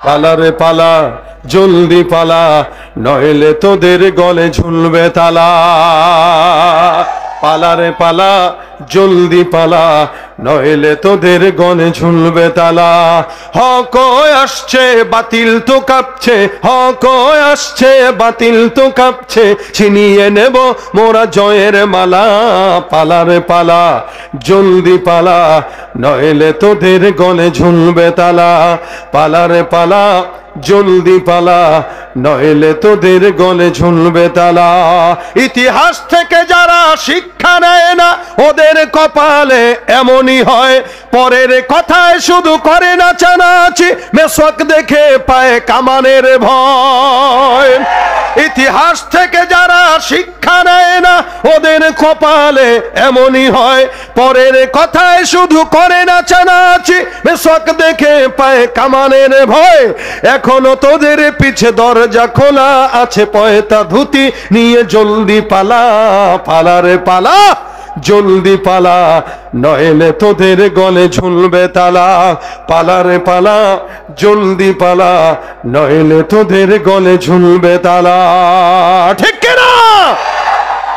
পালা রে পালা, জলদি পালা, নইলে তোদের গলে ঝুলবে তালা। পালা রে পালা, জলদি পালা, নইলে তোদের গলে ঝুলবে তালা। হক আসছে, বাতিল তো কাঁপছে, হক আসছে, বাতিল তো কাঁপছে, ছিনিয়ে নেব মোরা জয়ের মালা। পালা রে পালা, জলদি পালা, নইলে তোদের গলে ঝুলবে তালা। পালা রে পালা, জলদি পালা, নইলে তোদের গলে ঝুলবে তালা। ইতিহাস থেকে যারা শিক্ষা নেয় না, ওদের কপালে এমনই হয়। পরের কথায় শুধু করে নাচানাচি, মেসক দেখে পায় কামানের ভয়। ইতিহাস থেকে যারা শিক্ষা নেয় না, ওদের কপালে এমনই হয়। পরের কথায় শুধু করে নাচানাচি, মেসক দেখে পায় কামানের ভয়। এখনো তোদের পিছে দরজা খোলা আছে, পয়তা ধুতি নিয়ে জলদি পালা। পালা রে পালা, জলদি পালা, নইলে তোদের গলে ঝুলবে তালা। পালা রে পালা, জলদি পালা, নইলে তোদের গলে ঝুলবে তালা। ঠিক কিনা?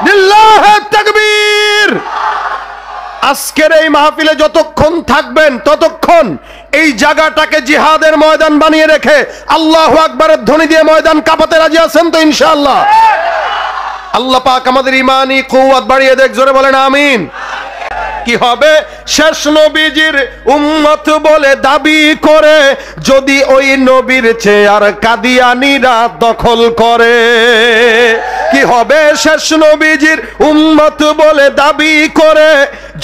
লিল্লাহে তাকবীর। আজকের এই মাহফিলে যতক্ষণ থাকবেন ততক্ষণ এই জায়গাটাকে জিহাদের ময়দান বানিয়ে রেখে আল্লাহু আকবারের ধ্বনি দিয়ে ময়দান কাঁপাতে রাজি আছেন তো ইনশাআল্লাহ? আল্লাহ পাক আমাদের ঈমানি কুওয়াত বাড়িয়ে দেখ, জোরে বলেন আমিন। কি হবে? শেষ নবীজির উম্মত বলে দাবি করে যদি ওই নবীর চেয়ার কাদিয়ানীরা দখল করে। কি হবে? শেষ নবীজির উম্মত বলে দাবি করে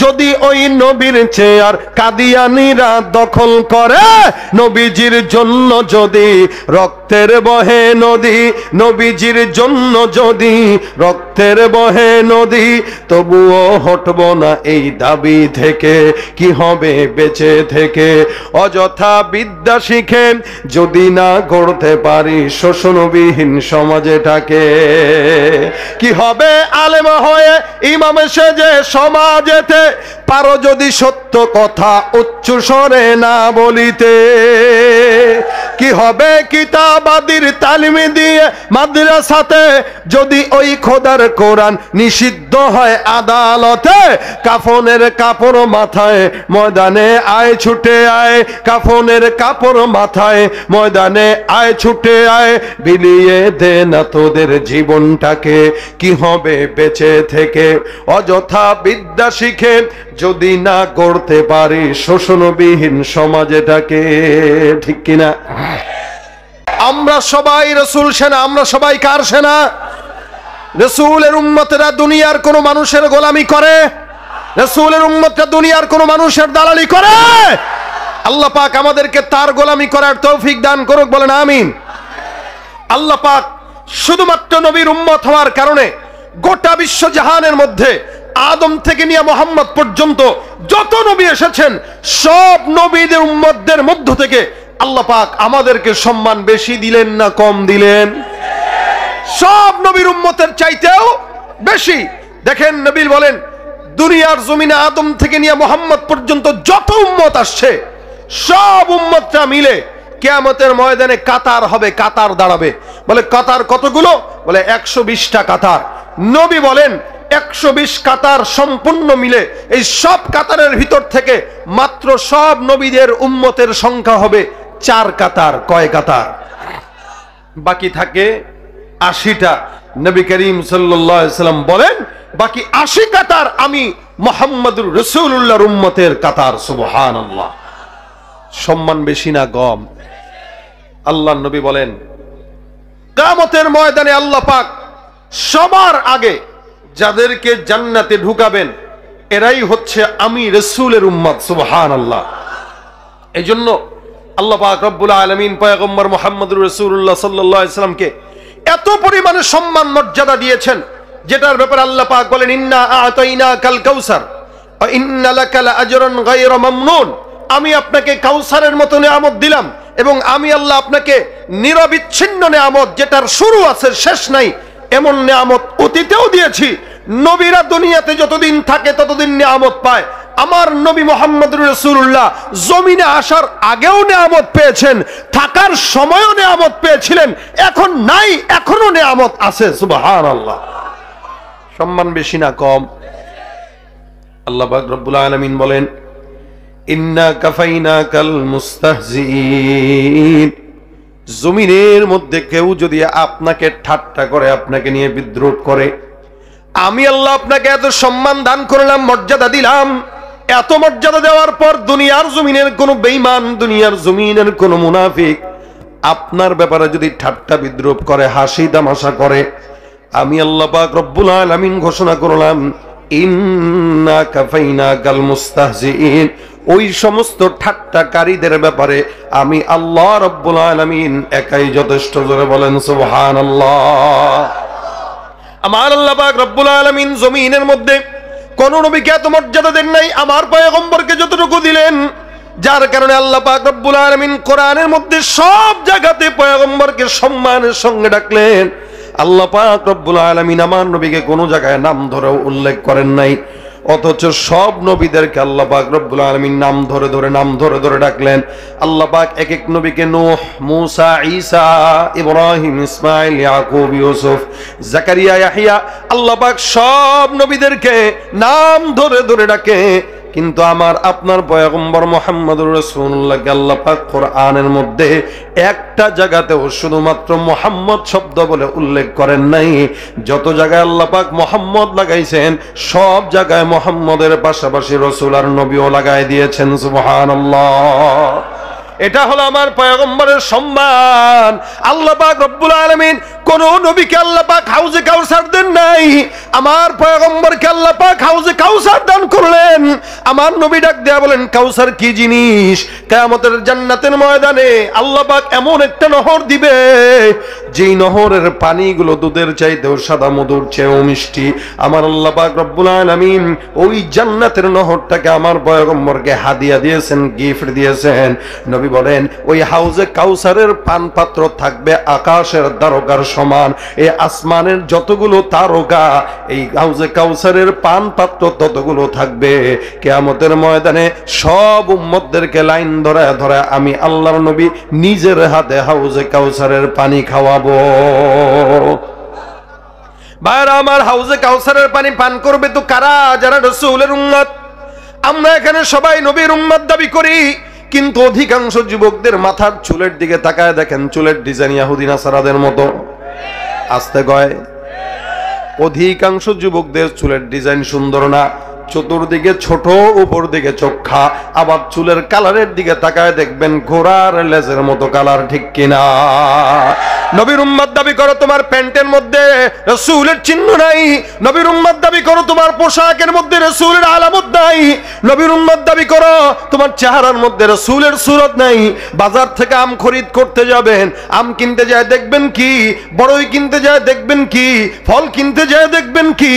যদি ওই নবীর চেয়ার কাদিয়ানীরা দখল করে। নবীজির জন্য যদি রক্তের বহে নদী, নবীজির জন্য যদি রক্তের বহে নদী, তবুও হটব না এই দাবি থেকে। কি হবে বেঁচে থেকে? অযথা বিদ্যা শিখে যদি না গড়তে পারি শোষণবিহীন সমাজটাকে। কি হবে আলেমা হয়ে ইমাম সেজে সমাজেতে পারো যদি সত্য কথা উচ্চ স্বরে না বলিতে? কি হবে কিতাবাদির তালিম দিয়ে মাদ্রাসাতে যদি ওই খোদার কোরআন নিষিদ্ধ হয় আদালতে? কাফনের কাপড় মাথায় ময়দানে আয় ছুটে আয়, কাফনের কাপড় মাথায় ময়দানে আয় ছুটে আয়, বিলিয়ে দে না তোদের জীবনটাকে। কি হবে বেঁচে থেকে? অযথা বিদ্যা শিখে যদি না গড়তে পারি শোষণবিহীন সমাজটাকে। ঠিক কিনা? আমরা সবাই রাসূল সেনা, আমরা সবাই কার সেনা? রাসূলের উম্মতেরা দুনিয়ার কোন মানুষের গোলামি করে? রাসূলের উম্মতরা দুনিয়ার কোন মানুষের দালালি করে? আল্লাহ পাক আমাদেরকে তার গোলামি করার তৌফিক দান করুক, বলেন আমিন। আল্লাহ পাক শুধুমাত্র নবীর উম্মত হওয়ার কারণে গোটা বিশ্ব জাহানের মধ্যে আদম থেকে নিয়ে মুহাম্মদ পর্যন্ত যত নবী এসেছেন সব নবীদের উম্মতদের মধ্য থেকে আল্লাহ পাক আমাদেরকে সম্মান বেশি দিলেন না কম দিলেন? সব নবীর উম্মতের চাইতেও বেশি। দেখেন নবী বলেন দুনিয়ার জমিনে আদম থেকে নিয়ে মুহাম্মদ পর্যন্ত যত উম্মত আসছে সব উম্মতরা মিলে কিয়ামতের ময়দানে কাতার হবে, কাতার দাঁড়াবে। বলে কাতার কতগুলো? বলে 120টা কাতার। নবী বলেন 120 কাতার সম্পূর্ণ মিলে এই সব কাতারের ভিতর থেকে মাত্র সব নবীদের উম্মতের সংখ্যা হবে 4 কাতার। কয় কাতার? বাকি থাকে 80টা। নবী করিম সাল্লাল্লাহু আলাইহি সাল্লাম বলেন বাকি 80 কাতার আমি মুহাম্মদুর রাসূলুল্লাহর উম্মতের কাতার। সুবহানাল্লাহ। সম্মান বেশি না কম? আল্লাহ নবী বলেন কিয়ামতের ময়দানে আল্লাহ পাক সবার আগে যাদেরকে জান্নাতে ঢুকাবেন এরাই হচ্ছে আমি রাসূলের উম্মত। সুবহানাল্লাহ। এইজন্য আল্লাহ পাক রব্বুল আলামিন পয়গম্বর মুহাম্মদুর রাসূলুল্লাহ সাল্লাল্লাহু আলাইহি সাল্লামকে এত পরিমাণে সম্মান মর্যাদা দিয়েছেন যেটার ব্যাপারে আল্লাহ পাক বলেন ইন্না আ'তাইনাকাল কাউসার ওয়া ইন্না লাকা লাআজরান গায়রা মামনুন। আমি আপনাকে কাউসারের মতো নিয়ামত দিলাম এবং আমি আল্লাহ আপনাকে নিরবিচ্ছিন্ন নিয়ামত যেটার শুরু আছে শেষ নাই এমন নিয়ামত অতীতেও দিয়েছি। নবীরা দুনিয়াতে যতদিন থাকে ততদিন নিয়ামত পায়, আমার নবী মুহাম্মদুর রাসূলুল্লাহ জমিনে আসার আগেও নিয়ামত পেয়েছেন, থাকার সময়ও নিয়ামত পেয়েছিলেন, এখন নাই, এখনো নিয়ামত আছে। সুবহানাল্লাহ। সম্মান বেশি না কম? আল্লাহ পাক রব্বুল আলামিন বলেন, ইন্না কাফাইনাকাল মুস্তাহজিইন। জমিনের মধ্যে কেউ যদি আপনাকে ঠাট্টা করে, আপনাকে নিয়ে বিদ্রুপ করে, আমি আল্লাহ আপনাকে এত সম্মান দান করলাম, মর্যাদা দিলাম। এত মর্যাদা দেওয়ার পর দুনিয়ার জমিনের কোন বেঈমান, দুনিয়ার জমিনের কোন মুনাফিক আপনার ব্যাপারে যদি ঠাট্টা বিদ্রুপ করে, হাসি তামাশা করে, আমি আল্লাহ পাক রব্বুল আলামিন ঘোষণা করলাম, ইন্না কাফাইনাকাল মুস্তাহজিইন। ওই সমস্ত ঠাট্টাকারীদের ব্যাপারে আমি আল্লাহ রব্বুল আলামিন একাই যথেষ্ট। জোরে বলেন সুবহানাল্লাহ। আমার আল্লাহ পাক রব্বুল আলামিন জমিনের মধ্যে কোন নবীকে এত মর্যাদা দেন নাই, আমার পয়গম্বরকে যতটুকু দিলেন। যার কারণে আল্লাহ পাক রব্বুল আলামিন কোরআনের মধ্যে সব জায়গাতে পয়গম্বরকে সম্মানের সঙ্গে ডাকলেন। আল্লাহ পাক রব্বুল আলামিন আমার নবীকে কোনো জায়গায় নাম ধরেও উল্লেখ করেন নাই, অথচ সব নবীদেরকে আল্লাহ পাক রব্বুল আলামিন নাম ধরে ধরে ডাকলেন। আল্লাহ পাক এক এক নবীকে নূহ, মূসা, ঈসা, ইব্রাহিম, ইসমাঈল, ইয়াকুব, ইউসুফ, জাকারিয়া, ইয়াহইয়া, আল্লাহ পাক সব নবীদেরকে নাম ধরে ধরে ডাকে। কিন্তু আমার আপনার পয়গম্বর মুহাম্মদুর রাসূলুল্লাহকে আল্লাহ পাক কোরআনের মধ্যে একটা জায়গাতেও শুধুমাত্র মুহাম্মদ শব্দ বলে উল্লেখ করেন নাই। যত জায়গায় আল্লাহ পাক মুহাম্মদ লাগাইছেন, সব জায়গায় মুহাম্মদের পাশাপাশি রাসূল আর নবীও লাগাই দিয়েছেন। সুবহানাল্লাহ। এটা হলো আমার পয়গম্বরের সম্মান। আল্লাহ পাক রব্বুল আলামিন কোন নবীকে আল্লাহ পাক হাউজে কাউসার দেন নাই, আমার পয়গম্বরকে আল্লাহ পাক হাউজে কাউসার দান করলেন। আমার নবী ডাক দেয়া বলেন, কাউসার কি জিনিস? কিয়ামতের জান্নাতের ময়দানে আল্লাহ পাক এমন একটা নহর দিবে, যেই নহরের পানিগুলো দুধের চাইতেও সাদা, মধুর চেয়েও মিষ্টি। আমার আল্লাহ পাক রব্বুল আলামিন ওই জান্নাতের নহরটাকে আমার পয়গম্বরকে হাদিয়া দিয়েছেন, গিফট দিয়েছেন। নবী বলেন, ওই হাউজে কাউসারের পান পাত্র থাকবে আকাশের তারকার সমান। এই আসমানের যতগুলো তারকা, এই হাউজে কাউসারের পান পাত্র ততগুলো থাকবে। কিয়ামতের ময়দানে সব উম্মতদেরকে লাইন ধরে ধরে আমি আল্লাহর নবী নিজের হাতে হাউজে কাউসারের পানি খাওয়াবো। ভাইরা আমার, হাউজে কাউসারের পানি পান করবে তো কারা? যারা রাসূলের উম্মত। আমরা এখানে সবাই নবীর উম্মত দাবি করি, কিন্তু অধিকাংশ যুবকদের মাথার চুলের দিকে তাকায় দেখেন, চুলের ডিজাইন ইহুদি নাসারাদের মতো। আস্তে কয়, অধিকাংশ যুবকদের চুলের ডিজাইন সুন্দর না, চতুর্দিকে ছোট, উপর দিকে চোখা। আবার চুলের কালারের দিকে তাকায় দেখবেন ঘোড়ার লেজের মতো কালার, ঠিক কিনা? নবীর উম্মত দাবি করো, তোমার প্যান্টের মধ্যে রাসূলের চিহ্ন নাই। নবীর উম্মত দাবি করো, তোমার পোশাকের মধ্যে রাসূলের আলামত নাই। নবীর উম্মত দাবি করো, তোমার চেহারার মধ্যে রাসূলের সুরত নাই। বাজার থেকে আম খরিদ করতে যাবেন, আম কিনতে যায় দেখবেন কি, বড়ই কিনতে যায় দেখবেন কি, ফল কিনতে যায় দেখবেন কি,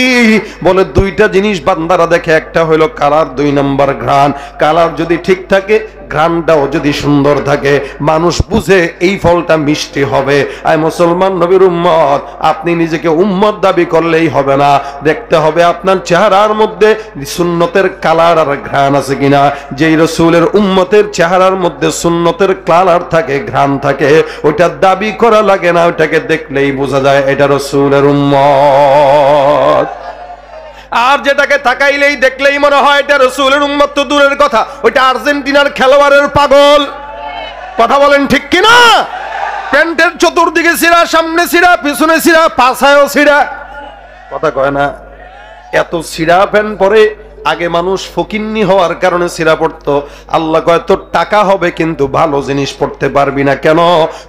বলে দুইটা জিনিস বান্দারা দেখে, একটা হলো কালার, দুই নাম্বার ঘ্রাণ। কালার যদি ঠিক থাকে, ঘ্রাণটাও যদি সুন্দর থাকে, মানুষ বুঝে এই ফলটা মিষ্টি হবে। আয় মুসলমান নবীর উম্মত, আপনি নিজেকে উম্মত দাবি করলেই হবে না, দেখতে হবে আপনার চেহারার মধ্যে সুন্নতের কালার আর ঘ্রাণ আছে কিনা। যেই রাসূলের উম্মতের চেহারার মধ্যে সুন্নতের কালার থাকে, ঘ্রাণ থাকে, ওইটা দাবি করা লাগে না, ওইটাকে দেখলেই বোঝা যায় এটা রাসূলের উম্মত। আর যেটাকে তাকাইলেই দেখলেই মনে হয় এটা রাসূলের উম্মত তো দূরের কথা, ওইটা আর্জেন্টিনার খেলোয়াড়ের পাগল। কথা বলেন ঠিক কিনা? প্যান্টের চতুর্দিকে ছিঁড়া, সামনে ছিঁড়া, পিছনে ছিঁড়া, পাছায়ও ছিঁড়া। কথা কয় না? এত ছিঁড়া প্যান্ট পরে আগে মানুষ ফকিন্নি হওয়ার কারণে ছিঁড়া পড়তো। আল্লাহ কয়, তোর টাকা হবে কিন্তু ভালো জিনিস পড়তে পারবি না। কেন?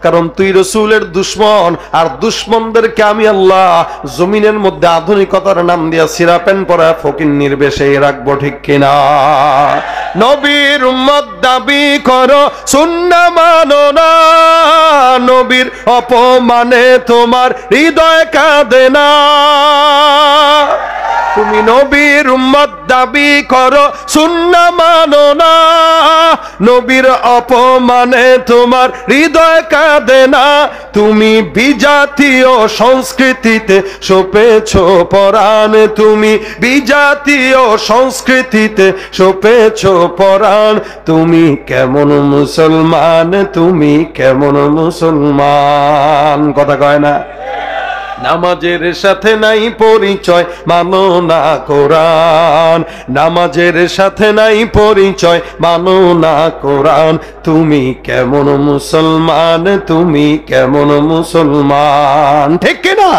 কারণ তুই রাসূলের দুশমন, আর দুশমনদেরকে আমি আল্লাহ জমিনের মধ্যে আধুনিকতার নাম দিয়া ছিঁড়া প্যান্ট পরা ফকিন্নির বেশে রাখবো, ঠিক কিনা? নবীর উম্মত দাবি করো, সুন্নাহ মানো না, নবীর অপমানে তোমার হৃদয় কাঁদে না। তুমি নবীর উম্মত দাবি করো, সুন্নাহ মানো না। নবীর অপমানে তোমার হৃদয় কাঁদে না। তুমি বিজাতীয় সংস্কৃতিতে সপেছো পরাণ, তুমি বিজাতীয় সংস্কৃতিতে সপেছো পরাণ। তুমি কেমন মুসলমান, তুমি কেমন মুসলমান? কথা কয় না? নামাজের সাথে নাই পরিচয়, মানো না কোরআন। নামাজের সাথে নাই পরিচয়, মানো না কোরআন। তুমি কেমন মুসলমান, তুমি কেমন মুসলমান? ঠিক কিনা?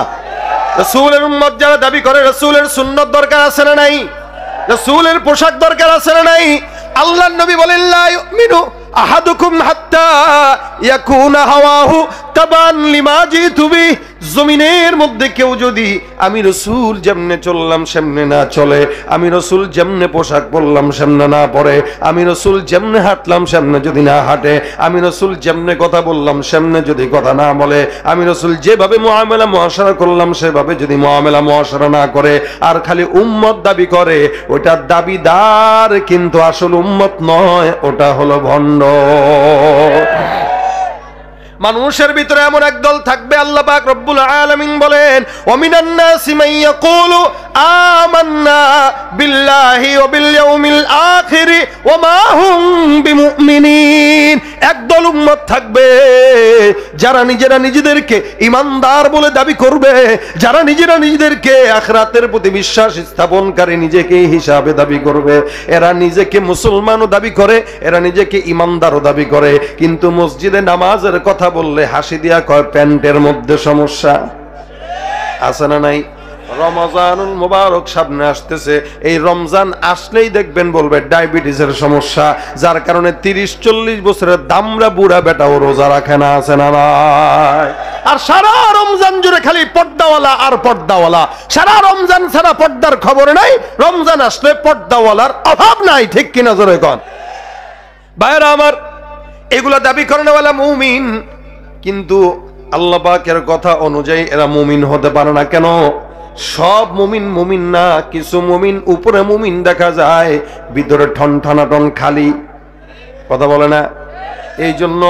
রাসূলের উম্মত যারা দাবি করে, রাসূলের সুন্নাত দরকার আছে না নাই? রাসূলের পোশাক দরকার আছে না নাই? আল্লাহর নবী বলেন, লা ইউমিনু আহাদুকুম হাত্তা ইয়াকুনা হাওয়াহু তাবান লিমা জিতু বি। জমিনের মধ্যে কেউ যদি আমি রাসূল যেমনে চললাম সেমনে না চলে, আমি রাসূল যেমনে পোশাক পরলাম সেমনে না পরে, আমি রাসূল যেমনে হাঁটলাম সেমনে যদি না হাঁটে, আমি রাসূল যেমনে কথা বললাম সেমনে যদি কথা না বলে, আমি রাসূল যেভাবে মুআমালা মুআশারা করলাম সেভাবে যদি মুআমালা মুআশারা না করে, আর খালি উম্মত দাবি করে, ওটা দাবিদার কিন্তু আসল উম্মত নয়, ওটা হলো ভণ্ড। মানুষের ভিতরে এমন একদল থাকবে, আল্লাহ পাক রব্বুল আলামিন বলেন, ওয়া মিনান নাসি মান ইয়াকুলু আমান্না বিল্লাহি ওয়া বিল ইয়াউমিল আখির ওয়া মা হুম বিমুমিনিন। একদল উম্মত থাকবে যারা নিজেরা নিজেদেরকে ঈমানদার বলে দাবি করবে, যারা নিজেরা নিজেদেরকে আখিরাতের প্রতি বিশ্বাস স্থাপনকারী নিজেকে হিসাবে দাবি করবে। এরা নিজেকে মুসলমানও দাবি করে, এরা নিজেকে ঈমানদারও দাবি করে, কিন্তু মসজিদে নামাজের কথা বললে হাসি দিয়া কয় প্যান্টের মধ্যে সমস্যা আছে না নাই? রমজানুল মুবারক সামনে আসতেছে, এই রমজান আসলেই দেখবেন বলবে ডায়াবেটিসের সমস্যা, যার কারণে 30-40 বছরের দামরা বুড়া বেটাও রোজা রাখে না, আছে না নাই? আর সারা রমজান জুড়ে খালি পর্দাওয়ালা আর পর্দাওয়ালা, সারা রমজান ছাড়া পর্দার খবর নাই, রমজান আসলে পর্দাওয়ালার অভাব নাই। ঠিক কিনা জোরে কন? ভাইরা আমার, এগুলা দাবি করেনওয়ালা মুমিন, কিন্তু আল্লাহ পাকের কথা অনুযায়ী এরা মুমিন হতে পারে না। কেন? সব মুমিন মুমিন না, কিছু মুমিন উপরে মুমিন দেখা যায়, ভিতরে ঠন ঠনাটন খালি। কথা বলে না? এই জন্য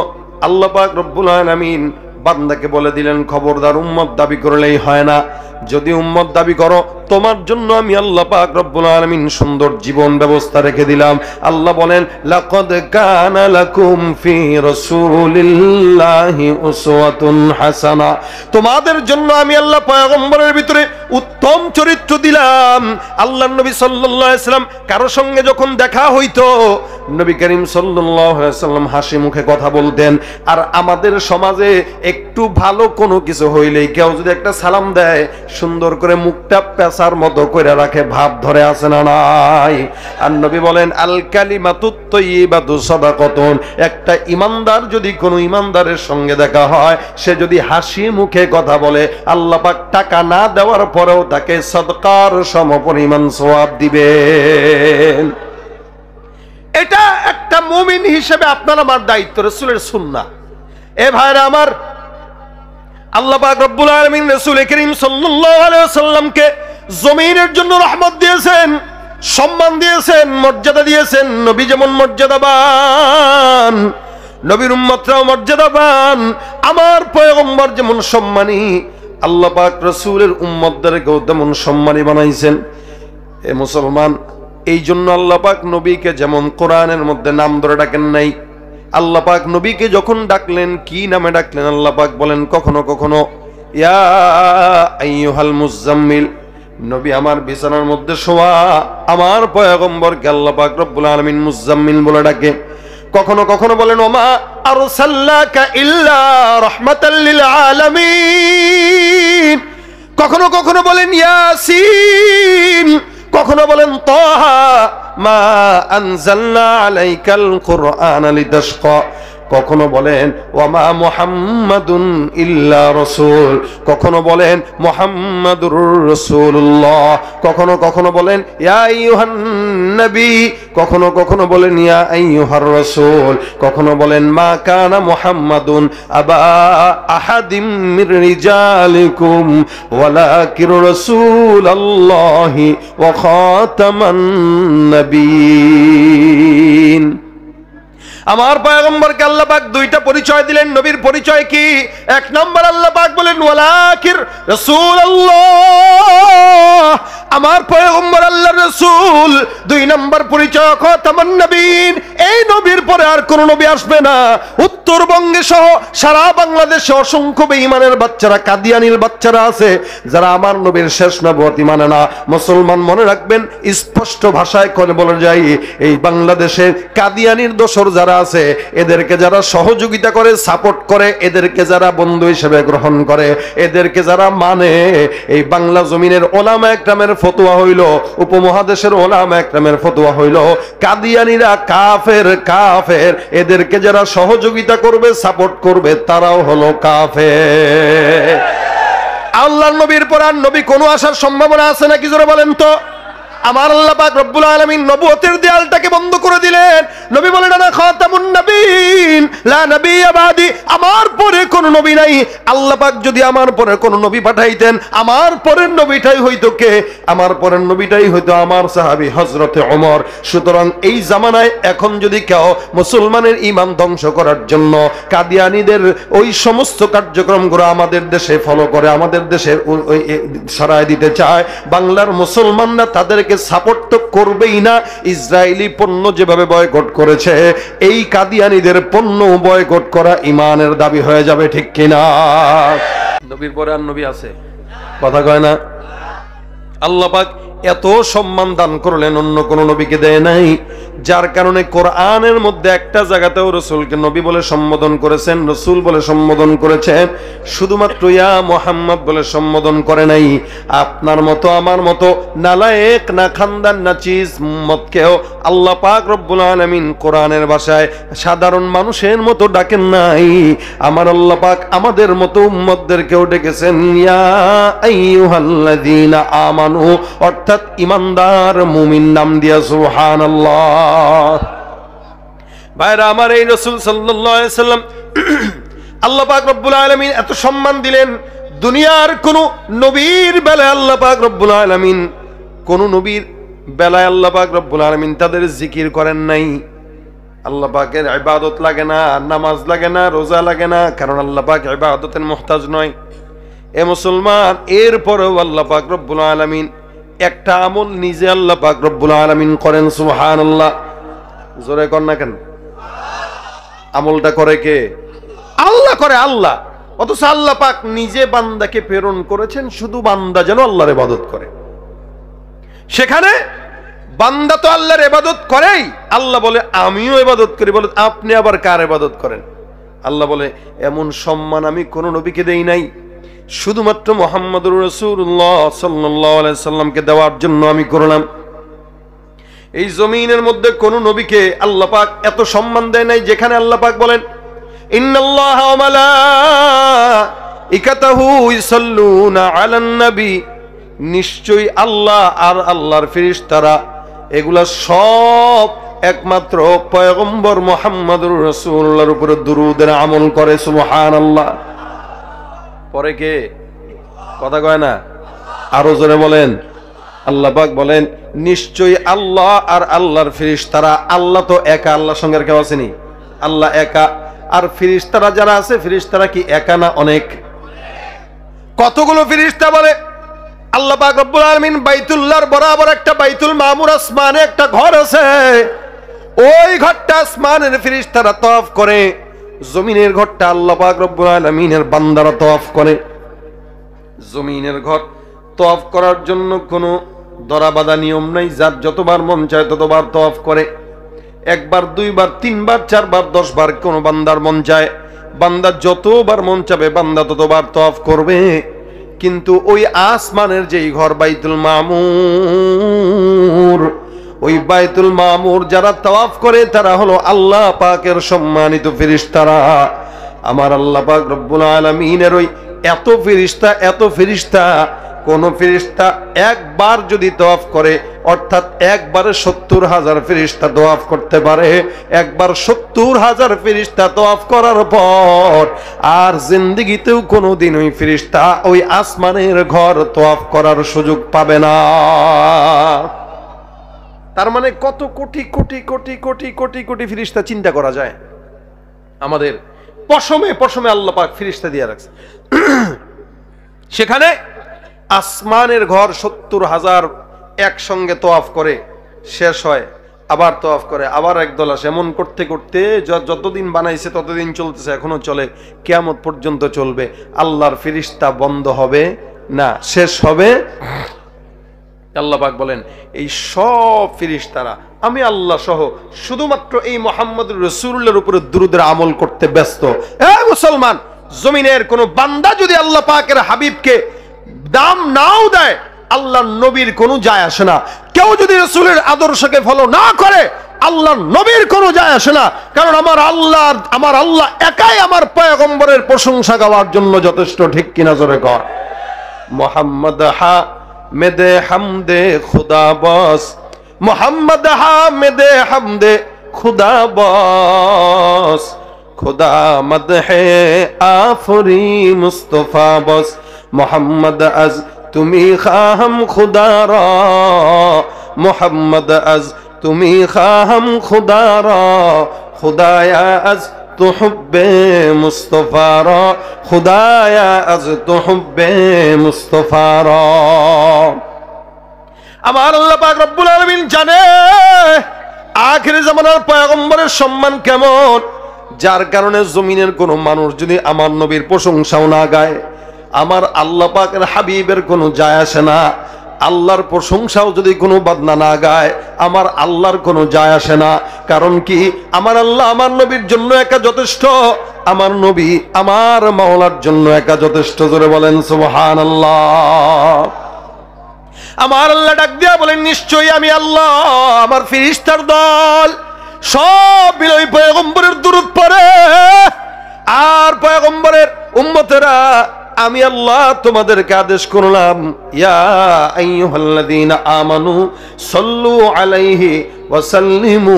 আল্লাহ পাক রব্বুল আলামিন বান্দাকে বলে দিলেন, খবরদার উম্মত দাবি করলেই হয় না, যদি উম্মত দাবি করো তোমার জন্য আমি আল্লাহ পাক রব্বুল আলামিন সুন্দর জীবন ব্যবস্থা রেখে দিলাম। আল্লাহ বলেন, লাকাদ কানা লাকুম ফি রাসূলিল্লাহি উসওয়াতুন হাসানা। তোমাদের জন্য আমি আল্লাহ পয়গম্বরের ভিতরে উত্তম চরিত্র দিলাম। আল্লাহর নবী সাল্লাল্লাহু আলাইহি সাল্লাম কারো সঙ্গে যখন দেখা হইতো, নবী করিম সাল্লাল্লাহু আলাইহি সাল্লাম হাসি মুখে কথা বলতেন। আর আমাদের সমাজে একটু ভালো কোনো কিছু হইলেই কেউ যদি একটা সালাম দেয়, সুন্দর করে মুখটা পেঁচার মতো করে রাখে, ভাব ধরে, আছে না নাই? আর নবী বলেন, আল কালিমাতুত তাইয়্যিবাতু সাদাকাতুন। একটা ইমানদার যদি কোনো ইমানদারের সঙ্গে দেখা হয়, সে যদি হাসি মুখে কথা বলে, আল্লাহ পাক টাকা না দেওয়ার পরেও তাকে সাদকার সমপরিমাণ সওয়াব দিবেন। এটা একটা মুমিন হিসেবে আপনার আমার দায়িত্ব, রাসূলের সুন্নাহ। এ ভাইরা আমার, আল্লাহ পাক রব্বুল আলামিন রাসূল করিম সাল্লাল্লাহু আলাইহি ওয়াসাল্লামকে জমিনের জন্য রহমত দিয়েছেন, সম্মান দিয়েছেন, মর্যাদা দিয়েছেন। নবী যেমন মর্যাদাবান, নবীর উম্মতরাও মর্যাদাবান। আমার পয়গম্বর যেমন সম্মানী, আল্লাহ পাক রাসূলের উম্মতদেরকেও তেমন সম্মানী বানাইছেন। এ মুসলমান, এই জন্য আল্লাহ পাক নবীকে যেমন কোরআনের মধ্যে নাম ধরে ডাকেন নাই, আল্লাহ পাক নবীকে যখন ডাকলেন কি নামে ডাকলেন? আল্লাহ পাক বলেন কখনো কখনো ইয়া আইয়ুহাল মুজাম্মিল, নবী আমার বিছানার মধ্যে শোয়া আমার পয়গম্বরকে আল্লাহ পাক রব্বুল আলামিন মুজাম্মিল বলে ডাকে। কখনো কখনো বলেন ওমা আরসালনাকা ইল্লা রাহমাতাল লিল আলামিন, কখনো কখনো বলেন ইয়াসিন, কখনো বলেন তাহা মা আনজালনা আলাইকাল কুরআনা লিতাশকা, কখনো বলেন ওয়ামা মুহাম্মাদুন ইল্লা রাসূল, কখনো বলেন মুহাম্মাদুর রাসূলুল্লাহ, কখনো কখনো বলেন ইয়া আইয়ুহান নবী, কখনো কখনো বলেন ইয়া আইয়ুহার রাসূল, কখনো বলেন মা কানা মুহাম্মাদুন আবা আহাদিম মির রিজালিকুম ওয়ালাকিন রাসূলুল্লাহি ওয়া খাতামান নবিয়্যিন। আমার পয়গম্বরকে আল্লাহ পাক দুইটা পরিচয় দিলেন। নবীর পরিচয় কি? এক নম্বর আল্লাহ পাক বলেন ওয়ালাকির রাসূলুল্লাহ, আমার পয়গম্বর আল্লাহর রাসূল। দুই নম্বর পরিচয় খাতামান নবীন, এই নবীর পরে আর কোন নবী আসবে না। উত্তরবঙ্গে সহ সারা বাংলাদেশে অসংখ্য বেঈমানের বাচ্চারা, কাদিয়ানির বাচ্চারা আছে যারা আমার নবীর শেষ নবুয়ত মানে না। মুসলমান মনে রাখবেন, স্পষ্ট ভাষায় বলে যাই, এই বাংলাদেশে কাদিয়ানির দোসর যারা আছে, এদেরকে যারা সহযোগিতা করে, সাপোর্ট করে, এদেরকে যারা বন্ধু হিসেবে গ্রহণ করে, এদেরকে যারা মানে, এই বাংলা জমিনের ওলামা একরামের ফতোয়া হইল, উপমহাদেশের ওলামা একরামের ফতোয়া হইল কাদিয়ানিরা কাফের। কাফের এদেরকে যারা সহযোগিতা করবে, সাপোর্ট করবে, তারাও হলো কাফের। আল্লাহর নবীর পর আর নবী কোনো আসার সম্ভাবনা আছে নাকি জোরে বলেন তো? আমার আল্লাহ পাক রব্বুল আলামিন নবুয়তের দেয়ালটাকে বন্ধ করে দিলেন। নবী বলেন আনা খাতামুন নবীন লা নাবিয়্যা বাদি, আমার পরে কোন নবী নাই। আল্লাহ পাক যদি আমার পরে কোন নবী পাঠাইতেন, আমার পরের নবীটাই হইতো কে? আমার পরের নবীটাই হইতো আমার সাহাবী হযরতে ওমর। সুতরাং এই জামানায় এখন যদি কেউ মুসলমানের ঈমান ধ্বংস করার জন্য কাদিয়ানীদের ওই সমস্ত কার্যক্রমগুলো আমাদের দেশে ফলো করে, আমাদের দেশে সরায় দিতে চায়, বাংলার মুসলমানরা তাদেরকে সাপোর্ট তো করবেই না। ইসরায়েলি পণ্য যেভাবে বয়কট করেছে, এই কাদিয়ানীদের পণ্য বয়কট করা ঈমানের দাবি হয়ে যাবে, ঠিক কিনা? নবীর পরে আর নবী আছে? কথা কয় না। আল্লাহ পাক এত সম্মান দান করলেন, অন্য কোন নবীকে দেয় নাই। যার কারণে কোরআনের মধ্যে একটা জায়গাতেও রাসূলকে নবী বলে সম্বোধন করেছেন, রাসূল বলে সম্বোধন করেছেন, শুধুমাত্র ইয়া মুহাম্মদ বলে সম্বোধন করে নাই। আপনার মতো আমার মতো নালায়েক, না খানদান, না চিজ উম্মতকেও আল্লাহ পাক রব্বুল আলামিন কোরআনের ভাষায় সাধারণ মানুষের মতো ডাকেন নাই। আমার আল্লাহ পাক আমাদের মতো উম্মতদেরকেও ডেকেছেন ইয়া আইয়ুহাল্লাযীনা আমানু, অর্থাৎ ইমানদার মুমিন নাম দিয়া। সুবহানাল্লাহ। ভাইরা আমার, এই রাসূল সাল্লাল্লাহু আলাইহি সাল্লাম আল্লাহ পাক রব্বুল আলামিন এত সম্মান দিলেন। দুনিয়ার কোন নবীর বেলায় আল্লাহ পাক রব্বুল আলামিন, কোন নবীর বেলায় আল্লাহ পাক রব্বুল আলামিন তাদের জিকির করেন নাই। আল্লাহ পাকের ইবাদত লাগে না, নামাজ লাগে না, রোজা লাগে না, কারণ আল্লাহ পাক ইবাদতের মুহতাজ নয়। এ মুসলমান, এরপরেও আল্লাহ পাক রব্বুল আলামিন একটা আমল নিজে আল্লাহ পাক রব্বুল আলামিন করেন। সুবহানাল্লাহ। জোরে কর না কেন? আমলটা করে কে? আল্লাহ করে, আল্লাহ। অথচ আল্লাহ পাক নিজে বান্দাকে প্রেরণ করেছেন শুধু বান্দা যেন আল্লাহর ইবাদত করে। সেখানে বান্দা তো আল্লাহর ইবাদত করেই, আল্লাহ বলে আমিও ইবাদত করি। বলে আপনি আবার কার ইবাদত করেন? আল্লাহ বলে এমন সম্মান আমি কোন নবীকে দেই নাই, শুধুমাত্র মুহাম্মদুর রাসূলুল্লাহ সাল্লাল্লাহু আলাইহি সাল্লামকে দেওয়ার জন্য আমি করলাম। এই জমিনের মধ্যে কোন নবীকে আল্লাহ পাক এত সম্মান দেয় নাই, যেখানে আল্লাহ পাক বলেন ইন্নাল্লাহা ওয়া মালাইকাতাহু ইউসাল্লুনা আলান নবী, নিশ্চয়ই আল্লাহ আর আল্লাহর ফেরেশতারা এগুলা সব একমাত্র পয়গম্বর মুহাম্মদুর রাসূলুল্লাহর উপরে দুরূদের আমল করে। সুবহানাল্লাহ। পরে কে? কথা কয় না, আরো জোরে বলেন। আল্লাহ পাক বলেন নিশ্চয়ই আল্লাহ আর আল্লাহর ফেরেশতারা, আল্লাহ তো একা, আল্লাহর সঙ্গে কেউ আসেনি, আল্লাহ একা। আর ফেরেশতারা যারা আছে, ফেরেশতারা কি একা না অনেক? কতগুলো ফেরেশতা বলে আল্লাহ পাক রব্বুল আলামিন বাইতুল্লাহর বরাবর একটা বাইতুল মামুর আসমানে একটা ঘর আছে, ওই ঘরটা আসমানের ফেরেশতারা তওয়াফ করে, জমিনের ঘরটা আল্লাহ পাক রব্বুল আলামিনের বান্দারা তওয়াফ করে। জমিনের ঘর তওয়াফ করার জন্য কোনো দরাবাধা নিয়ম নাই, যার যতবার মন চায় ততবার তওয়াফ করে। একবার, দুইবার, তিনবার, চারবার, 10 বার কোন বান্দার মন চায়, বান্দা যতবার মন চাবে বান্দা ততবার তওয়াফ করবে। কিন্তু ওই আসমানের যেই ঘর বাইতুল মামুর, ওই বাইতুল মামুর যারা তাওয়াফ করে তারা হলো আল্লাহ পাকের সম্মানিত ফেরেশতারা। আমার আল্লাহ পাক রব্বুল আলামিনের ওই এত ফেরেশতা, এত ফেরেশতা, কোন ফেরেশতা একবার যদি তওয়াফ করে, অর্থাৎ একবারে 70,000 ফেরেশতা তওয়াফ করতে পারে, একবার 70,000 ফেরেশতা তওয়াফ করার পর আর জিন্দেগিতেও কোনোদিন ওই ফেরেশতা ওই আসমানের ঘর তওয়াফ করার সুযোগ পাবে না। তার মানে কত কোটি কোটি কোটি কোটি কোটি কোটি ফেরেশতা চিন্তা করা যায়। আমাদের পশমে পশমে আল্লাহ পাক ফেরেশতা দিয়ে রাখছে। সেখানে আসমানের ঘর 70,000 একসঙ্গে তওয়াফ করে, শেষ হয় আবার তওয়াফ করে, আবার একদল আসে, এমন করতে করতে যতদিন বানাইছে ততদিন চলতেছে, এখনো চলে, কিয়ামত পর্যন্ত চলবে। আল্লাহর ফেরেশতা বন্ধ হবে না, শেষ হবে। আল্লাহ পাক বলেন এই সব ফেরেশতারা আমি আল্লাহ সহ শুধুমাত্র এই মুহাম্মদুর রাসূলুল্লাহর উপরে দুরূদের আমল করতে ব্যস্ত। এই মুসলমান, জমিনের কোন বান্দা যদি আল্লাহ পাকের হাবিবকে দাম নাও দেয়, আল্লাহর নবীর কোনো যায় আসে না। কেউ যদি রাসূলের আদর্শকে ফলো না করে, আল্লাহর নবীর কোনো যায় আসে না। কারণ আমার আল্লাহ একাই আমার পয়গম্বরের প্রশংসা গাওয়ার জন্য যথেষ্ট। ঠিক কিনা জোরে কর। মুহাম্মদ হামিদে হামদে খুদা বস, মুহাম্মদ হামিদে হামদে খুদা বস, খুদা মদহে আফরি মুস্তফা বস, মোহাম্মদ আজ তুমি খাহম খুদা রা, মোহাম্মদ আজ তুমি খাহম খুদা রা, খুদায়া আজ তো হুব্বে মুস্তফা রা, খুদায়া আজ তো হুব্বে মুস্তফা রা। আমার আল্লাহ পাক রব্বুল আলামিন জানে আখির জামানার পয়গম্বরের সম্মান কেমন, যার কারণে জমিনের কোন মানুষ যদি আমার নবীর প্রশংসাও না গায়, আমার আল্লাহ পাকের হাবিবের কোনো যায় আসে না। আল্লাহর প্রশংসাও যদি কোনো বান্দা না গায়, আমার আল্লাহর কোনো যায় আসে না। কারণ কি, আমার আল্লাহ আমার নবীর জন্য একা যথেষ্ট, আমার নবী আমার মাওলার জন্য একা যথেষ্ট। জোরে বলেন সুবহানাল্লাহ। আমার আল্লাহ ডাক দিয়া বলেন নিশ্চয়ই আমি আল্লাহ আমার ফেরেশতার দল সব বিলয় পয়গম্বরের দুরূদ পড়ে, আর পয়গম্বরের উম্মতেরা আমি আল্লাহ তোমাদেরকে আদেশ করলাম, ইয়া আইয়ুহাল্লাযীনা আমানু সাল্লু আলাইহি ওয়া সাল্লিমু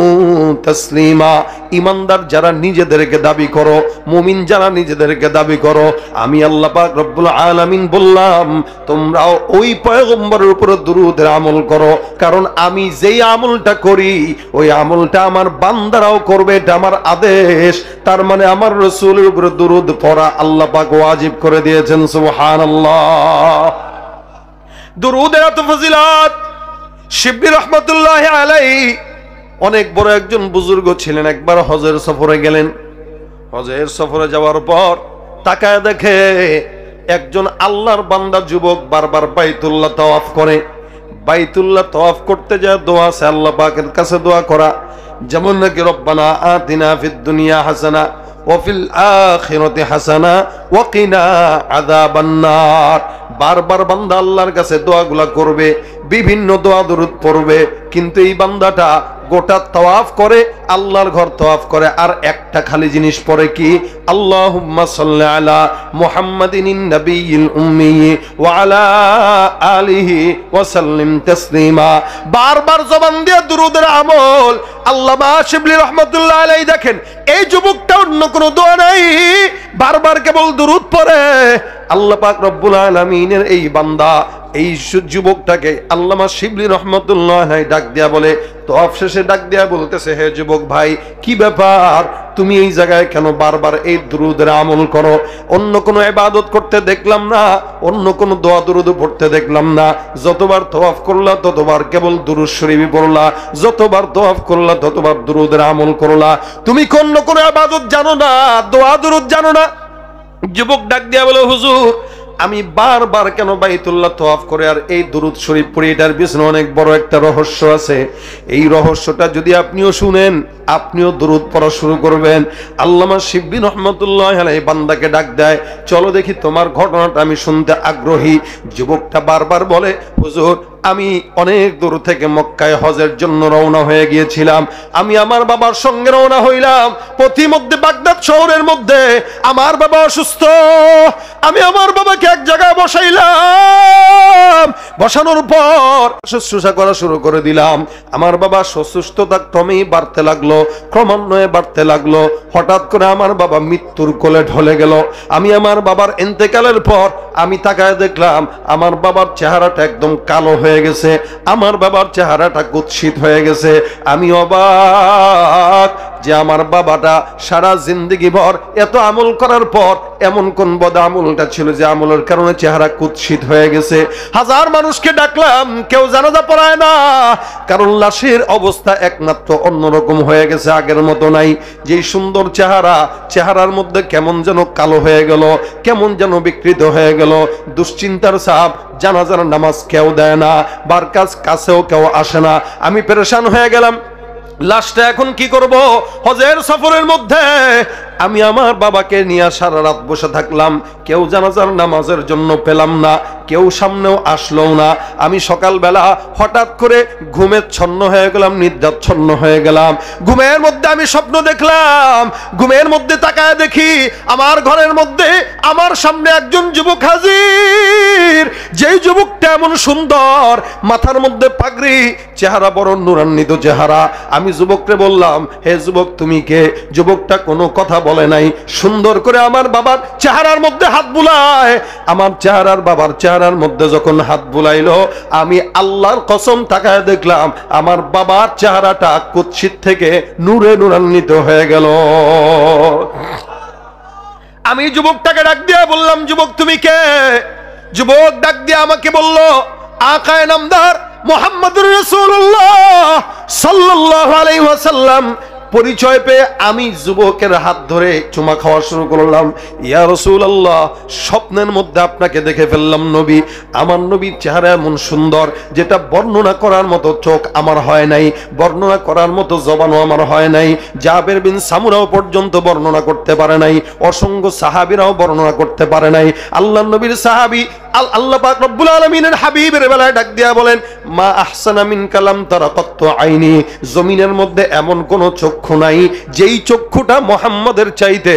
তাসলিমা। ঈমানদার যারা নিজেদেরকে দাবি করো, মুমিন যারা নিজেদেরকে দাবি করো, আমি আল্লাহ পাক রব্বুল আলামিন বললাম তোমরাও ওই পয়গম্বরের উপর দুরূদের আমল করো। কারণ আমি যেই আমলটা করি ওই আমলটা আমার বান্দারাও করবে, এটা আমার আদেশ। তার মানে আমার রাসূলের উপর দুরূদ পড়া আল্লাহ পাক ওয়াজিব করে দিয়েছেন। সুবহানাল্লাহ। দুরূদের এত ফজিলত। শিবলি রহমাতুল্লাহি আলাইহি অনেক বড় একজন বুজুর্গ ছিলেন। একবার হজের সফরে গেলেন। হজের সফরে যাওয়ার পর তাকায় দেখে একজন আল্লাহর বান্দা যুবক বারবার বাইতুল্লাহ তাওয়াফ করে। বাইতুল্লাহ তাওয়াফ করতে যায় দোয়া আছে আল্লাহ পাকের কাছে দোয়া করা, যেমন নাকি রব্বানা আতিনা ফিদ দুনিয়া হাসানা ওয়া ফিল আখিরাতি হাসানা ওয়া কিনা আযাবান নার। বারবার বান্দা আল্লাহর কাছে দোয়াগুলা করবে, বিভিন্ন দোয়া দরুদ পড়বে, কিন্তু এই বান্দাটা গোটা তাওয়াফ করে, আল্লাহর ঘর তাওয়াফ করে, আর একটা খালি জিনিস পড়ে কি, আল্লাহুম্মা সাল্লি আলা মুহাম্মাদিন নবিয়্যিল উম্মি ওয়া আলা আলিহি ওয়া সাল্লিম তাসলিমা। বারবার জবান দিয়ে দুরূদের আমল। আল্লামা শিবলি রাহমাতুল্লাহ আলাইহি দেখেন এই যুবকটা অন্য কোনো দোয়া নাই, বারবার কেবল দুরূদ পড়ে। আল্লাহ পাক রব্বুল আলামিনের এই বান্দা, এই যুবকটাকে আল্লামা শিবলি রহমাতুল্লাহ আলাইহি ডাক দিয়া বলে, তওয়াফ শেষে ডাক দিয়া বলতেছে, হে যুবক ভাই, কি ব্যাপার, তুমি এই জায়গায় কেন বারবার এই দুরূদের আমল করো? অন্য কোনো ইবাদত করতে দেখলাম না, অন্য কোনো দোয়া দুরূদ পড়তে দেখলাম না। যতবার তওয়াফ করলা ততবার কেবল দুরূদ শরীফ পড়লা, যতবার তওয়াফ করলা ততবার দুরূদের আমল করলা। তুমি অন্য কোনো ইবাদত জানো না, দোয়া দুরূদ জানো না? যুবক ডাক দিয়া বলে, হুজুর আমি বারবার কেন বাইতুল্লাহ তওয়াফ করে আর এই দুরূদ শরীফ পড়ি, এটার পিছনে অনেক বড় একটা রহস্য আছে। এই রহস্যটা যদি আপনিও শুনেন, আপনিও দুরূদ পড়া শুরু করবেন। আল্লামা শিবলি রহমাতুল্লাহ আলাইহি বান্দাকে ডাক দেয়, চলো দেখি তোমার ঘটনাটা আমি শুনতে আগ্রহী। যুবকটা বারবার বলে, হুজুর আমি অনেক দূর থেকে মক্কায় হজের জন্য রওনা হয়ে গিয়েছিলাম। আমি আমার বাবার সঙ্গে রওনা হইলাম। পথিমধ্যে বাগদাদ শহরের মধ্যে আমার বাবা অসুস্থ। আমি আমার বাবাকে এক জায়গায় বসাইলাম। বসানোর পর শুশ্রূষা করা শুরু করে দিলাম। আমার বাবা অসুস্থতা ক্রমেই বাড়তে লাগলো, ক্রমান্বয়ে বাড়তে লাগলো। হঠাৎ করে আমার বাবা মৃত্যুর কোলে ঢলে গেল। আমি আমার বাবার ইন্তেকালের পর আমি তাকায় দেখলাম আমার বাবার চেহারাটা একদম কালো হয়ে গেছে, আমার বাবার চেহারাটা কুৎসিত হয়ে গেছে। আমি অবাক যে আমার বাবাটা সারা জিন্দেগি ভর এত আমল করার পর এমন কোন বদ আমলটা ছিল যে আমলের কারণে চেহারা কুৎসিত হয়ে গেছে। হাজার মানুষকে ডাকলাম, কেউ জানাজা পড়ায় না, কারণ লাশের অবস্থা একমাত্র অন্যরকম হয়ে গেছে, আগের মতো নাই। যেই সুন্দর চেহারার মধ্যে কেমন যেন কালো হয়ে গেল, কেমন যেন বিকৃত হয়ে গেল। দুশ্চিন্তার ছাপ, জানাজার নামাজ কেউ দেয় না, কাছেও কেউ আসে না। আমি পেরেশান হয়ে গেলাম, লাশটা এখন কি করব? হজের সফরের মধ্যে আমি আমার বাবাকে নিয়ে সারা রাত বসে থাকলাম। কেউ জানাজার নামাজের জন্য পেলাম না, কেউ সামনেও আসলো না। আমি সকালবেলা হঠাৎ করে ঘুমের ছন্ন হয়ে গেলাম, নিদ্রাচ্ছন্ন হয়ে গেলাম। ঘুমের মধ্যে আমি স্বপ্ন দেখলাম। ঘুমের মধ্যে তাকায় দেখি আমার ঘরের মধ্যে আমার সামনে একজন যুবক হাজির। যেই যুবকটা এমন সুন্দর, মাথার মধ্যে পাগড়ি, চেহারা বড় নূরান্বিত চেহারা। আমি যুবককে বললাম, হে যুবক তুমি কে? যুবকটা কোনো কথা বলে নাই, সুন্দর করে আমার বাবার চেহারার মধ্যে হাত বুলায়। আমার বাবার চেহারার মধ্যে যখন হাত বুলাইলো, আমি আল্লাহর কসম তাকায় দেখলাম আমার বাবার চেহারাটা কুৎসিত থেকে নূরে নূরান্বিত হয়ে গেল। আমি যুবকটাকে ডাক দিয়ে বললাম, যুবক তুমি কে? যুবক ডাক দিয়ে আমাকে বলল, আকায়ে নামদার মুহাম্মদুর রাসূলুল্লাহ সাল্লাল্লাহু আলাইহি ওয়াসাল্লাম। পরিচয় পেয়ে আমি যুবকের হাত ধরে চুমা খাওয়া শুরু করলাম। ইয়া রাসূলুল্লাহ, স্বপ্নের মধ্যে আপনাকে দেখে ফেললাম নবী। আমার নবীর চেহারা এমন সুন্দর, যেটা বর্ণনা করার মতো চোখ আমার হয় নাই, বর্ণনা করার মতো জবানও আমার হয় নাই। জাবের বিন সামুরাও পর্যন্ত বর্ণনা করতে পারে নাই, অসংখ্য সাহাবীরাও বর্ণনা করতে পারে নাই। আল্লাহর নবীর সাহাবী আল্লাহ পাক রব্বুল আলামিনের হাবিবের বেলায় ডাক দিয়া বলেন, মা আহসানা মিন কালাম তারা কত্ত আইনি। জমিনের মধ্যে এমন কোন চক্ষু নাই যেই চক্ষুটা মুহাম্মাদের চাইতে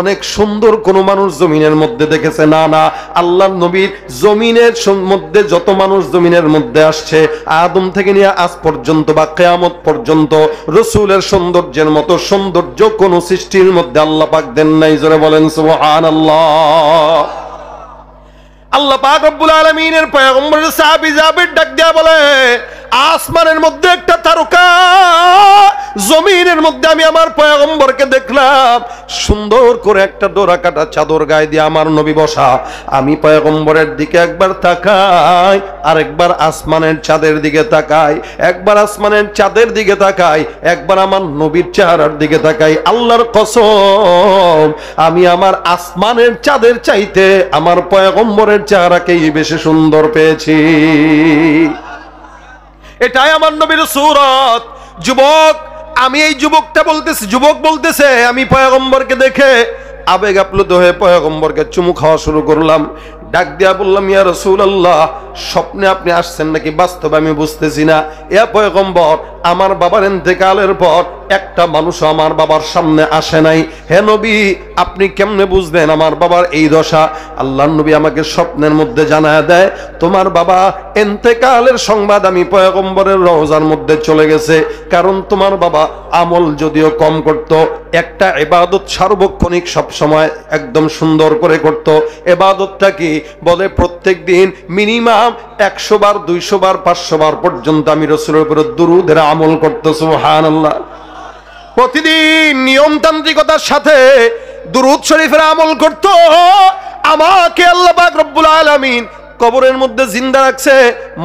অনেক সুন্দর কোন মানুষ জমিনের মধ্যে দেখেছে। না না, আল্লাহর নবীর জমিনের মধ্যে যত মানুষ জমিনের মধ্যে আসছে, আদম থেকে নিয়ে আজ পর্যন্ত বা কিয়ামত পর্যন্ত, রাসূলের সৌন্দর্যের মতো সৌন্দর্য কোন সৃষ্টির মধ্যে আল্লাহ পাক দেন নাই। জোরে বলেন সুবহানাল্লাহ। আল্লাহ পাক রব্বুল আলামিনের পয়গম্বরের সাহাবী জাবের ডাক দিয়া বলে, আসমানের মধ্যে একটা তারকা, জমিনের মধ্যে আমি আমার পয়গম্বরকে দেখলাম সুন্দর করে একটা ডোরা কাটা চাদর গায়ে দিয়ে আমার নবী বসা। আমি পয়গম্বরের দিকে একবার তাকাই, আরেকবার আসমানের চাঁদের দিকে তাকাই, একবার আসমানের চাঁদের দিকে তাকাই, একবার আমার নবীর চেহারার দিকে তাকাই। আল্লাহর কসম, আমি আমার আসমানের চাঁদের চাইতে আমার পয়গম্বরের চেহারাকেই বেশি সুন্দর পেয়েছি। এটাই আমার নবীর সূরত। যুবক, আমি এই যুবকটা বলতেছি, যুবক বলতেছে, আমি পয়গম্বরকে দেখে আবেগ আপ্লুত হয়ে পয়গম্বরকে চুমু খাওয়া শুরু করলাম। ডাক দিয়া বললাম, ইয়া রাসূলুল্লাহ, স্বপ্নে আপনি আসছেন নাকি বাস্তবে আমি বুঝতেছি না। ইয়া পয়গম্বর, আমার বাবার ইন্তেকালের পর একটা মানুষও আমার বাবার সামনে আসে নাই। হে নবী, আপনি কেমনে বুঝলেন আমার বাবার এই দশা? আল্লাহর নবী আমাকে স্বপ্নের মধ্যে জানায় দেয়, তোমার বাবা ইন্তেকালের সংবাদ আমি পয়গম্বরের রওজার মধ্যে চলে গেছে। কারণ তোমার বাবা আমল যদিও কম করত, একটা ইবাদত সার্বক্ষণিক সব সময় একদম সুন্দর করে করত। ইবাদতটা কি? বলে প্রত্যেক দিন মিনিমাম 100 বার, 200 বার, 500 বার পর্যন্ত আমি রাসূলের উপর দুরূদের আমল করতে। সুবহানাল্লাহ। প্রতিদিন নিয়মতান্ত্রিকতার সাথে দুরূদ শরীফের আমল করত। আমাকে আল্লাহ পাক রব্বুল আলামিন কবরের মধ্যে জিন্দা রাখছে।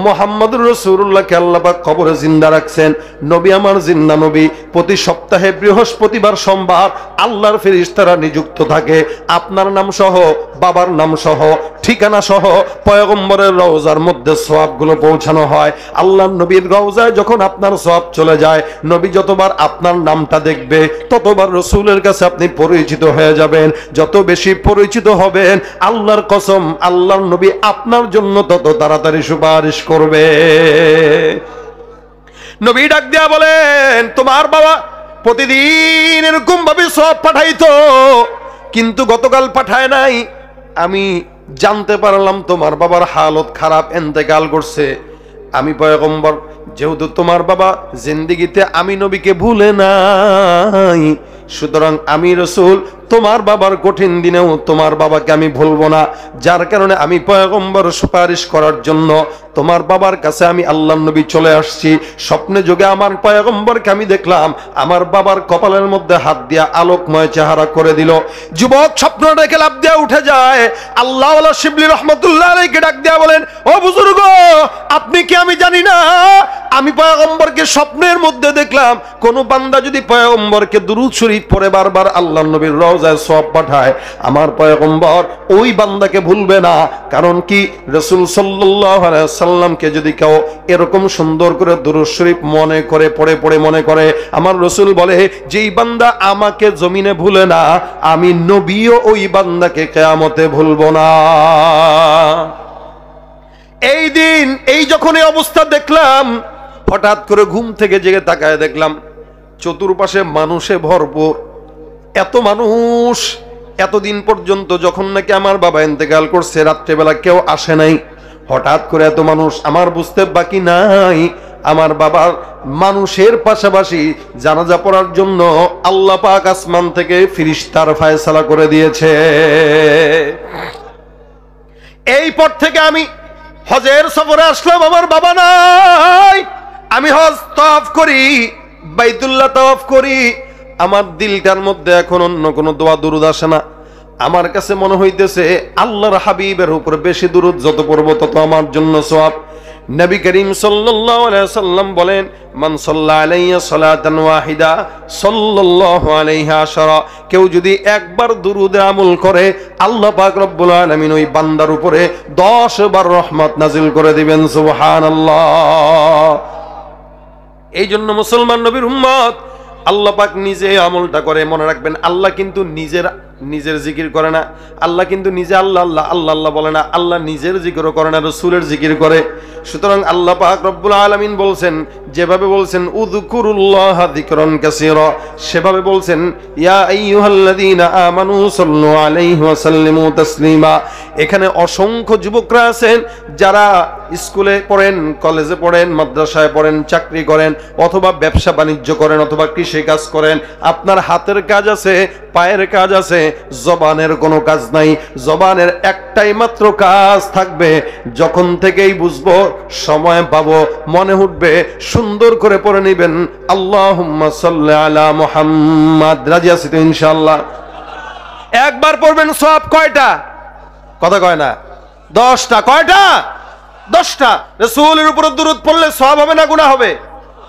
মুহাম্মদুর রাসূলুল্লাহকে আল্লাহ পাক কবরে জিন্দা রাখছেন। নবী আমার জিন্দা নবী। প্রতি সপ্তাহে বৃহস্পতিবার, সোমবার আল্লাহর ফেরেশতারা নিযুক্ত থাকে। আপনার নাম সহ, বাবার নাম সহ, ঠিকানা সহ পয়গম্বরের রওজার মধ্যে সওয়াবগুলো পৌঁছানো হয়। আল্লাহর নবীর রওজায় যখন আপনার সওয়াব চলে যায়, নবী যতবার আপনার নামটা দেখবে ততবার রাসূলের কাছে আপনি পরিচিত হয়ে যাবেন। যত বেশি পরিচিত হবেন, আল্লাহর কসম, আল্লাহর নবী আপনার জন্য তত তাড়াতাড়ি সুপারিশ করবে। নবী ডাক দিয়া বলেন, তোমার বাবা প্রতিদিন এরকম ভাবে সওয়াব পাঠাইতো, কিন্তু গতকাল পাঠায় নাই। আমি জানতে পারলাম তোমার বাবার হালত খারাপ, ইন্তেকাল করছে। আমি পয়গম্বর, যেহেতু তোমার বাবা জিন্দেগিতে আমি নবীকে ভুলে নাই, সুতরাং আমি রাসূল তোমার বাবার কঠিন দিনেও তোমার বাবাকে আমি ভুলবো না। যার কারণে আমি পয়গম্বর সুপারিশ করার জন্য তোমার বাবার কাছে আমি আল্লাহর নবী চলে আসছি। স্বপ্নে যোগে আমার পয়গম্বরকে আমি দেখলাম, আমার বাবার কপালের মধ্যে হাত দিয়া আলোকময় চেহারা করে দিল। যুবক স্বপ্ন দেখে লাফ দিয়া উঠে যায়। আল্লাহওয়ালা শিবলি রহমতুল্লাহ আলাইহিকে ডাক দিয়া বলেন, ও বুজুর্গ, আপনি কি আমি জানি না আমি পয়গম্বরকে স্বপ্নের মধ্যে দেখলাম। কোন বান্দা যদি পয়গম্বরকে দুরূদ শরীফ পড়ে বারবার আল্লাহর নবীর রওজায় সওয়াব পাঠায়, আমার পয়গম্বর ওই বান্দাকে ভুলবে না। কারণ কি, রাসূল সাল্লাল্লাহু আলাইহি ওয়াসাল্লামকে যদি কেউ এরকম সুন্দর করে দুরূদ শরীফ মনে করে পড়ে মনে করে, আমার রাসূল বলে যেই বান্দা আমাকে জমিনে ভুলে না, আমি নবীও ওই বান্দাকে কিয়ামতে ভুলবো না। এই দিন এই যখন এই অবস্থা দেখলাম, হঠাৎ করে ঘুম থেকে জেগে তাকায় দেখলাম চতুর্পাশে মানুষে ভরপুর। এত মানুষ, এতদিন পর্যন্ত যখন নাকি আমার বাবা ইন্তেকাল করছে রাত্রেবেলা কেউ আসে নাই, হঠাৎ করে এত মানুষ। আমার বুঝতে বাকি নাই, আমার বাবার মানুষের পাশাপাশি জানাজা পড়ার জন্য আল্লাহ পাক আসমান থেকে ফেরেশতার ফয়সালা করে দিয়েছে। এই পর থেকে আমি হজের সফরে আসলাম, আমার বাবা নাই। আমি হজ তাওয়াফ করি, বাইতুল্লাহ তাওয়াফ করি, আমার দিলটার মধ্যে এখন অন্য কোনো দোয়া দুরুদ আসে না। আমার কাছে মনে হইতেছে আল্লাহর হাবিবের উপর বেশি দুরুদ যত পড়বো তত আমার জন্য সওয়াব। নবী করিম সাল্লাল্লাহু আলাইহি ওয়াসাল্লাম বলেন, মান সাল্লা আলাইয়া সালাতান ওয়াহিদা সাল্লাল্লাহু আলাইহি আশরা, কেউ যদি একবার দুরুদে আমল করে আল্লাহ পাক রব্বুল আলামিন ওই বান্দার উপরে 10 বার রহমত নাজিল করে দিবেন। সুবহানাল্লাহ। এই জন্য মুসলমান নবীর উম্মত, আল্লাহ পাক নিজে আমলটা করে। মনে রাখবেন, আল্লাহ কিন্তু নিজের জিকির করে না। আল্লাহ কিন্তু নিজে আল্লাহ আল্লাহ আল্লাহ আল্লাহ বলে না। আল্লাহ নিজের জিকিরও করে না, রাসূলের জিকির করে। সুতরাং আল্লাহ পাক রব্বুল আলামিন বলছেন, যেভাবে বলছেন উযকুরুল্লাহা যিকরান কাসীরা, সেভাবে বলছেন ইয়া আইয়ুহাল্লাযীনা আমানু সাল্লু আলাইহি ওয়া সাল্লিমু তাসলিমা। এখানে অসংখ্য যুবকরা আছেন যারা স্কুলে পড়েন, কলেজে পড়েন, মাদ্রাসায় পড়েন, চাকরি করেন, অথবা ব্যবসা বাণিজ্য করেন, অথবা কৃষি কাজ করেন। আপনার হাতের কাজ আছে, পায়ের কাজ আছে, জবানের কোনো কাজ নাই। জবানের একটাই মাত্র কাজ থাকবে, যখন থেকেই বুঝবো, সময় পাবো, মনে উঠবে, সুন্দর করে পড়ে নিবেন আল্লাহুম্মা সাল্লি আলা মুহাম্মাদ। রাজি আছি তো ইনশাআল্লাহ? একবার পড়বেন, সওয়াব কয়টা? কথা কয় না? 10টা। কয়টা? 10টা। রাসূলের উপর দুরূদ পড়লে সওয়াব হবে না গুনাহ হবে?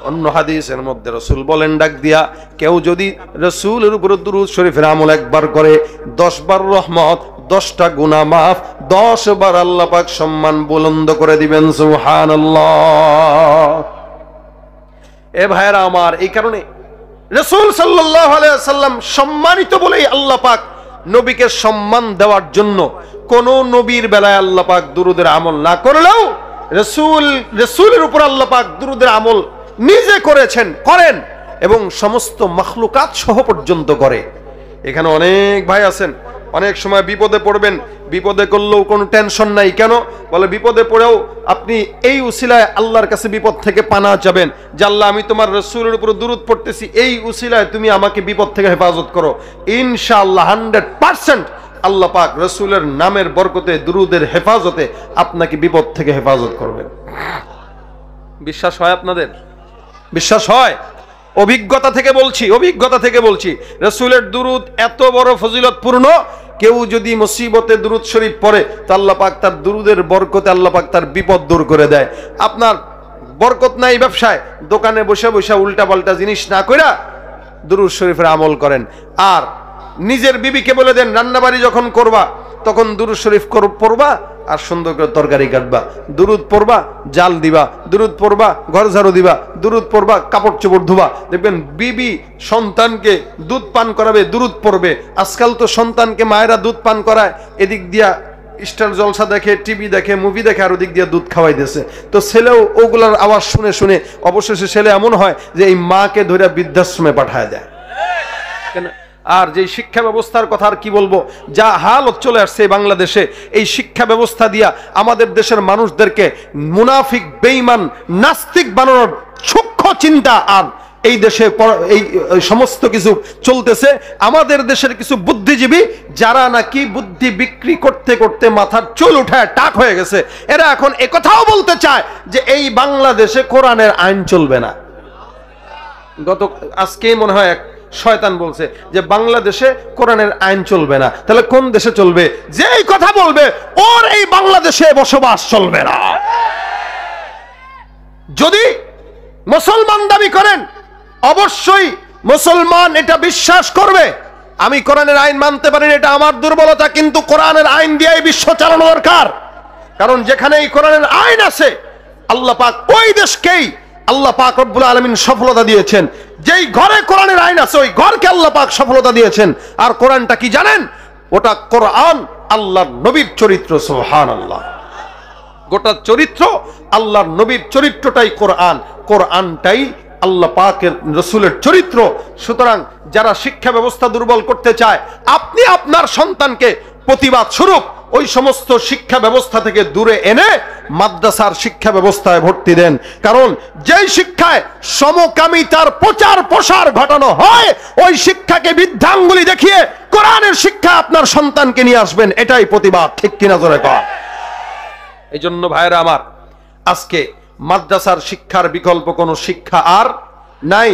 অন্য হাদিসের মধ্যে রাসূল বলেন ডাক দিয়া, কেউ যদি রাসূলের উপর দুরূদ শরীফের আমল একবার করে 10 বার রহমত, 10টা গুনাহ মাফ, 10 বার আল্লাহ পাক সম্মান বুলন্দ করে দিবেন। সুবহানাল্লাহ। এ ভাইরা আমার, এই কারণে রাসূল সাল্লাল্লাহু আলাইহি ওয়াসাল্লাম সম্মানিত বলেই আল্লাহ পাক নবীকে সম্মান দেওয়ার জন্য কোন নবীর বেলায় আল্লাহ পাক দুরূদের আমল না করলেও রাসূলের উপর আল্লাহ পাক দুরূদের আমল নিজে করেছেন, করেন, এবং সমস্ত মাখলুকাত সহ পর্যন্ত করে। এখানে অনেক ভাই আছেন, অনেক সময় বিপদে পড়বেন, বিপদে করলেও কোনো টেনশন নাই। কেন? বলে বিপদে পড়েও আপনি এই উসিলায় আল্লাহর কাছে বিপদ থেকে পানা চাবেন, যে আল্লাহ আমি তোমার রাসূলের উপর দুরূদ পড়তেছি, এই উসিলায় তুমি আমাকে বিপদ থেকে হেফাজত করো। ইনশাআল্লাহ 100% আল্লাহ পাক রাসূলের নামের বরকতে, দুরূদের হেফাজতে আপনাকে বিপদ থেকে হেফাজত করবেন। বিশ্বাস হয় আপনাদের? বিশ্বাস হয়? অভিজ্ঞতা থেকে বলছি, রাসূলের দুরূদ এত বড় ফজিলতপূর্ণ, কেউ যদি মুসিবতে দুরূদ শরীফ পড়ে তা আল্লাহ পাক তার দুরূদের বরকতে আল্লাহ পাক তার বিপদ দূর করে দেয়। আপনার বরকত নাই ব্যবসায়, দোকানে বসে বসে উল্টাপাল্টা জিনিস না কইরা দুরূদ শরীফের আমল করেন। আর নিজের বিবিকে বলে দেন, রান্নাবাড়ি যখন করবা তখন দুরূদ শরীফ পড়বা, আর সুন্দর করে তরকারি কাটবা, দুরূদ পড়বা, জাল দিবা, দুরূদ পড়বা, ঘর ঝাড়ু দিবা, দুরূদ পড়বা, কাপড় চোপড় ধোবা। দেখবেন বিবি সন্তানকে দুধ পান করাবে, দুরূদ পড়বে। আজকাল তো সন্তানকে মায়েরা দুধ পান করায়, এদিক দিয়া স্টার জলসা দেখে, টিভি দেখে, মুভি দেখে, আর ওদিক দিয়ে দুধ খাওয়াইতেছে। তো ছেলেও ওগুলার আওয়াজ শুনে শুনে অবশেষে ছেলে এমন হয় যে এই মাকে ধরে বৃদ্ধাশ্রমে পাঠায় দেয়। কেন? আর যে শিক্ষা ব্যবস্থার কথা আর কি বলবো, যা হালত চলে আসছে বাংলাদেশে, এই শিক্ষা ব্যবস্থা দিয়া আমাদের দেশের মানুষদেরকে মুনাফিক, বেঈমান, নাস্তিক বানানোর সূক্ষ্ম চিন্তা আর এই দেশে এই সমস্ত কিছু চলতেছে। আমাদের দেশের কিছু বুদ্ধিজীবী যারা নাকি বুদ্ধি বিক্রি করতে করতে মাথার চুল উঠায় টাক হয়ে গেছে, এরা এখন একথাও বলতে চায় যে এই বাংলাদেশে কোরআনের আইন চলবে না। আজকেই মনে হয় এক শয়তান বলছে যে বাংলাদেশে কোরআনের আইন চলবে না। তাহলে কোন দেশে চলবে? যেই কথা বলবে ওর এই বাংলাদেশে বসবাস চলবে না। যদি মুসলমান দাবি করেন, অবশ্যই মুসলমান এটা বিশ্বাস করবে আমি কোরআনের আইন মানতে পারি না, এটা আমার দুর্বলতা, কিন্তু কোরআনের আইন দিয়েই বিশ্ব চালানো দরকার। কারণ যেখানে এই কোরআনের আইন আছে, আল্লাহ পাক ওই দেশকেই আল্লাহ পাক রব্বুল আলামিন সফলতা দিয়েছেন। যেই ঘরে কোরআনের আইন আছে ওই ঘরকে আল্লাহ পাক সফলতা দিয়েছেন। আর কোরআনটা কি জানেন? ওটা কোরআন আল্লাহর নবীর চরিত্র। সুবহানাল্লাহ। গোটা চরিত্র আল্লাহর নবীর চরিত্রটাই কোরআন, কোরআনটাই আল্লাহ পাকের রসুলের চরিত্র। সুতরাং যারা শিক্ষা ব্যবস্থা দুর্বল করতে চায়, আপনি আপনার সন্তানকে প্রতিবাদ স্বরূপ ওই সমস্ত শিক্ষা ব্যবস্থা থেকে দূরে এনে মাদ্রাসার শিক্ষা ব্যবস্থায় ভর্তি দেন। কারণ যেই শিক্ষায় সমকামিতার প্রচার প্রসার ঘটানো হয়, ওই শিক্ষাকে বৃদ্ধাঙ্গুলি দেখিয়ে কোরআনের শিক্ষা আপনার সন্তানকে নিয়ে আসবেন, এটাই প্রতিবাদ। ঠিক কিনা জোরে কর? এই জন্য ভাইরা আমার, আজকে মাদ্রাসার শিক্ষার বিকল্প কোনো শিক্ষা আর নাই।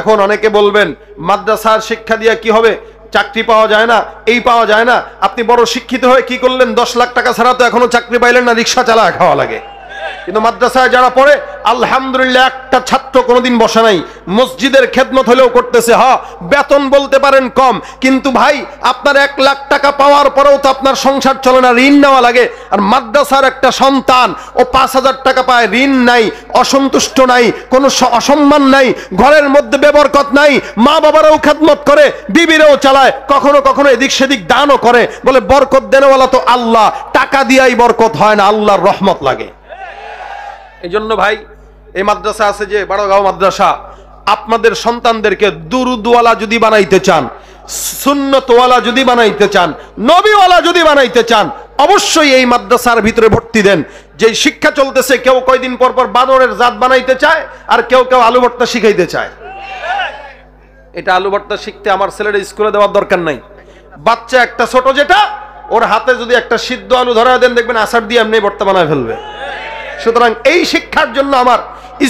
এখন অনেকে বলবেন মাদ্রাসার শিক্ষা দিয়ে কি হবে? চাকরি পাওয়া যায় না, এই পাওয়া যায় না। আপনি বড় শিক্ষিত হয়ে কি করলেন? 10 লাখ টাকা ছাড়া তো এখনো চাকরি পাইলেন না, রিক্সা চালায় খাওয়া লাগে। কিন্তু মাদ্রাসায় যারা পড়ে, আলহামদুলিল্লাহ, একটা ছাত্র কোনোদিন বসে নাই, মসজিদের খেদমত হলেও করতেছে। হ্যাঁ, বেতন বলতে পারেন কম, কিন্তু ভাই আপনার 1 লাখ টাকা পাওয়ার পরেও তো আপনার সংসার চলে না, ঋণ নেওয়া লাগে। আর মাদ্রাসার একটা সন্তান ও 5,000 টাকা পায়, ঋণ নাই, অসন্তুষ্ট নাই, কোনো অসম্মান নাই, ঘরের মধ্যে বেবরকত নাই, মা বাবারাও খেদমত করে, বিবিরাও চালায়, কখনো কখনো এদিক সেদিক দানও করে। বলে বরকত দেনেওয়ালা তো আল্লাহ, টাকা দিয়াই বরকত হয় না, আল্লাহর রহমত লাগে। এই জন্য ভাই, এই মাদ্রাসা আছে যে বড়গাঁও মাদ্রাসা, আপনাদের সন্তানদেরকে দুরুদওয়ালা যদি বানাইতে চান, সুন্নতওয়ালা যদি বানাইতে চান, নবীওয়ালা যদি বানাইতে চান, অবশ্যই এই মাদ্রাসার ভিতরে ভর্তি দেন। যে শিক্ষা চলতেছে, কেউ কয়দিন পর পর বানরের জাত বানাইতে চায়, আর কেউ কেউ আলু ভর্তা শিখাইতে চায়। এটা আলু ভর্তা শিখতে আমার ছেলের স্কুলে দেওয়ার দরকার নাই। বাচ্চা একটা ছোট, যেটা ওর হাতে যদি একটা সিদ্ধ আলু ধরা দেন, দেখবেন আচার দিয়ে এমনি ভর্তা বানায় ফেলবে। সুতরাং এই শিক্ষার জন্য আমার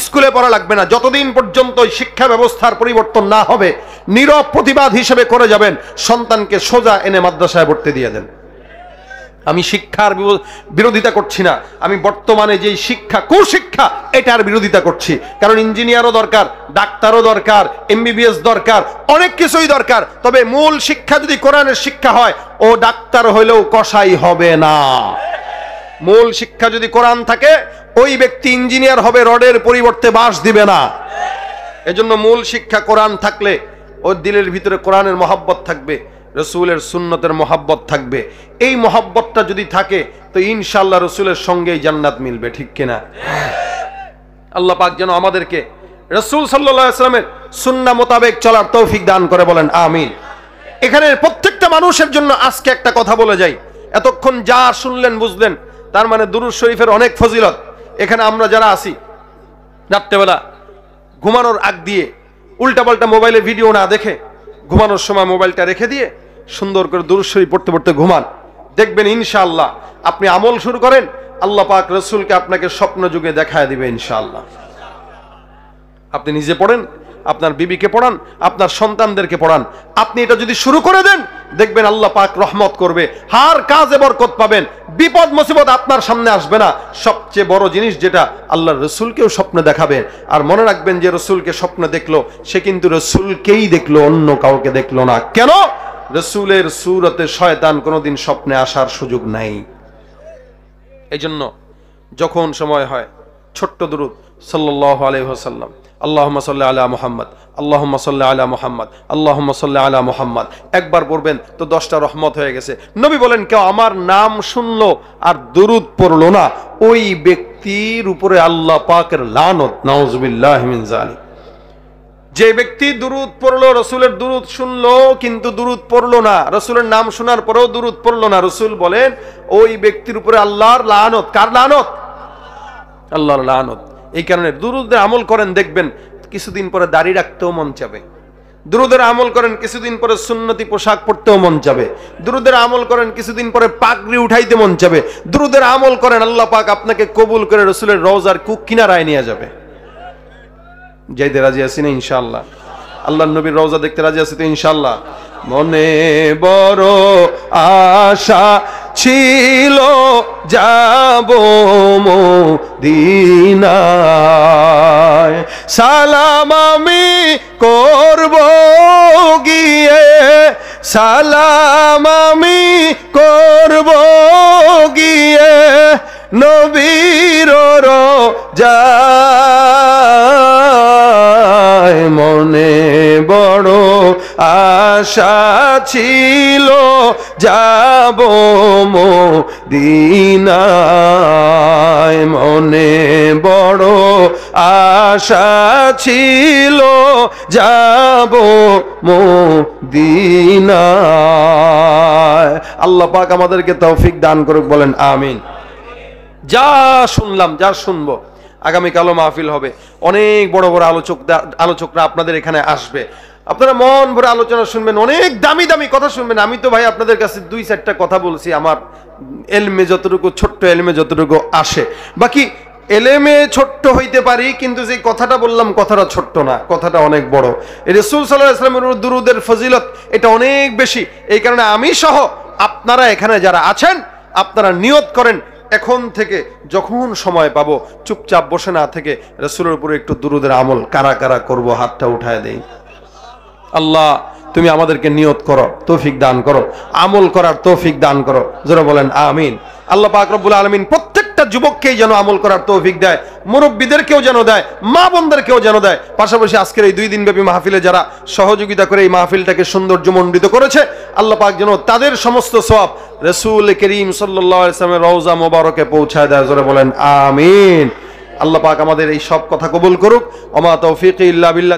স্কুলে পড়া লাগবে না। যতদিন পর্যন্ত শিক্ষা ব্যবস্থার পরিবর্তন না হবে, নীরব প্রতিবাদ হিসেবে করে যাবেন, সন্তানকে সোজা এনে মাদ্রাসায় ভর্তি দিয়ে দেন। আমি শিক্ষার বিরোধিতা করছি না, আমি বর্তমানে যে শিক্ষা, কুশিক্ষা, এটার বিরোধিতা করছি। কারণ ইঞ্জিনিয়ারও দরকার, ডাক্তারও দরকার, MBBS দরকার, অনেক কিছুই দরকার। তবে মূল শিক্ষা যদি কোরআনের শিক্ষা হয়, ও ডাক্তার হইলেও কসাই হবে না। মূল শিক্ষা যদি কোরআন থাকে, ওই ব্যক্তি ইঞ্জিনিয়ার হবে, রডের পরিবর্তে বাঁশ দিবে না। এজন্য মূল শিক্ষা কোরআন থাকলে ওর দিলের ভিতরে কোরআনের মহব্বত থাকবে, রসুলের সুন্নতের মহব্বত থাকবে। এই মহব্বতটা যদি থাকে, তো ইনশাআল্লাহ রসুলের সঙ্গেই জান্নাত মিলবে। ঠিক কিনা? আল্লাহ পাক যেন আমাদেরকে রসুল সাল্লাল্লাহু আলাইহি ওয়াসাল্লামের সুন্নাহ মোতাবেক চলার তৌফিক দান করে, বলেন আমিন। এখানে প্রত্যেকটা মানুষের জন্য আজকে একটা কথা বলে যাই। এতক্ষণ যা শুনলেন, বুঝলেন, তার মানে দুরূদ শরীফের অনেক ফজিলত। এখানে আমরা যারা আছি, রাত্রেবেলা ঘুমানোর আগ দিয়ে উল্টাপাল্টা মোবাইলে ভিডিও না দেখে, ঘুমানোর সময় মোবাইলটা রেখে দিয়ে সুন্দর করে দুরূদ শরীফ পড়তে পড়তে ঘুমান। দেখবেন ইনশাআল্লাহ আপনি আমল শুরু করেন, আল্লাহ পাক রসুলকে আপনাকে স্বপ্ন যুগে দেখায় দিবে ইনশাআল্লাহ। আপনি নিজে পড়েন, আপনার বিবিকে পড়ান, আপনার সন্তানদেরকে পড়ান। আপনি এটা যদি শুরু করে দেন, দেখবেন আল্লাহ পাক রহমত করবে, হার কাজে বরকত পাবেন, বিপদ মুসিবত আপনার সামনে আসবে না। সবচেয়ে বড় জিনিস যেটা, আল্লাহর রসুলকেও স্বপ্ন দেখাবেন। আর মনে রাখবেন, যে রসুলকে স্বপ্ন দেখলো, সে কিন্তু রসুলকেই দেখলো, অন্য কাউকে দেখলো না। কেন? রসুলের সূরতে শয়তান কোনোদিন স্বপ্নে আসার সুযোগ নাই। এই জন্য যখন সময় হয়, ছোট্ট দুরূদ সাল্লাল্লাহু আলাইহি ওয়াসাল্লাম আল্লাহুম্মা সাল্লি আলা মুহাম্মদ, আল্লাহুম্মা সাল্লি আলা মুহাম্মদ, আল্লাহুম্মা সাল্লি আলা মুহাম্মদ। একবার পড়বেন তো 10টা রহমত হয়ে গেছে। নবী বলেন, কেউ আমার নাম শুনলো আর দুরূদ পড়লো না, ওই ব্যক্তির উপরে আল্লাহ পাকের লানত, নাউযুবিল্লাহি মিন যালিক। যে ব্যক্তি দুরূদ পড়লো, রাসূলের দুরূদ শুনলো কিন্তু দুরূদ পড়লো না, রাসূলের নাম শোনার পরেও দুরূদ পড়লো না, রাসূল বলেন ওই ব্যক্তির উপরে আল্লাহর লানত। কার লানত? আল্লাহর লানত। এই কারণে দুরূদের আমল করেন, দেখবেন কিছুদিন পরে দাড়ি রাখতেও মন চাবে। দুরূদের আমল করেন, কিছুদিন পরে সুন্নতি পোশাক পরতেও মন চাবে। দুরূদের আমল করেন, কিছুদিন পরে পাগড়ি উঠাইতে মন চাবে। দুরূদের আমল করেন, আল্লাহ পাক আপনাকে কবুল করে রাসূলের রওজার কিনারায় নিয়ে যাবে। যাইতে রাজি আছি না ইনশাআল্লাহ? আল্লাহর নবীর রওজা দেখতে রাজি আছি তো ইনশাআল্লাহ? মনে বড় আশা ছিল যাব মদিনায়, সালাম আমি করব গিয়ে, সালাম আমি করব গিয়ে নবীর রওজায়। মনে বড় আশা ছিল যাব মদিনায়, মনে বড় আশা ছিল যাব মদিনায়। আল্লাহ পাক আমাদেরকে তৌফিক দান করুক, বলেন আমিন। যা শুনলাম, যা শুনবো, আগামীকালও মাহফিল হবে, অনেক বড় বড় আলোচকরা আপনাদের এখানে আসবে, আপনারা মন ভরে আলোচনা শুনবেন, অনেক দামি দামি কথা শুনবেন। আমি তো ভাই আপনাদের কাছে 2-4টা কথা বলছি, আমার এলমে যতটুকু, ছোট্ট এলমে যতটুকু আসে। বাকি এলেমে ছোট্ট হইতে পারি, কিন্তু যে কথাটা বললাম কথাটা ছোট্ট না, কথাটা অনেক বড়। রাসূল সাল্লাল্লাহু আলাইহি ওয়াসাল্লামের দুরূদের ফজিলত এটা অনেক বেশি। এই কারণে আমি সহ আপনারা এখানে যারা আছেন, আপনারা নিয়ত করেন এখন থেকে যখন সময় পাবো চুপচাপ বসে না থেকে রাসূলের উপরে একটু দুরূদের আমল কারা কারা করব, হাতটা উঠায় দেই। আল্লাহ তুমি আমাদেরকে নিয়ত করো, তৌফিক দান করো, আমল করার তৌফিক দান করো, যারা বলেন আমিন। আল্লাহ পাক রব্বুল আলামিন প্রত্যেকটা যুবককেই যেন আমল করার তৌফিক দেয়, মুরব্বীদেরকেও যেন দেয়, মা বোনদেরকেও যেন দেয়। পাশাপাশি আজকের এই 2 দিন ব্যাপী মাহফিলে যারা সহযোগিতা করে এই মাহফিলটাকে সৌন্দর্যমণ্ডিত করেছে, আল্লাহ পাক যেন তাদের সমস্ত সওয়াব রাসূল করিম সাল্লাল্লাহু আলাইহি ওয়াসাল্লামের রওজা মোবারকে পৌঁছায় দেয়, যারা বলেন আমিন। আল্লাহ পাক আমাদের এই সব কথা কবুল করুক। ওমা তৌফিক ইল্লা বিল্লাহ।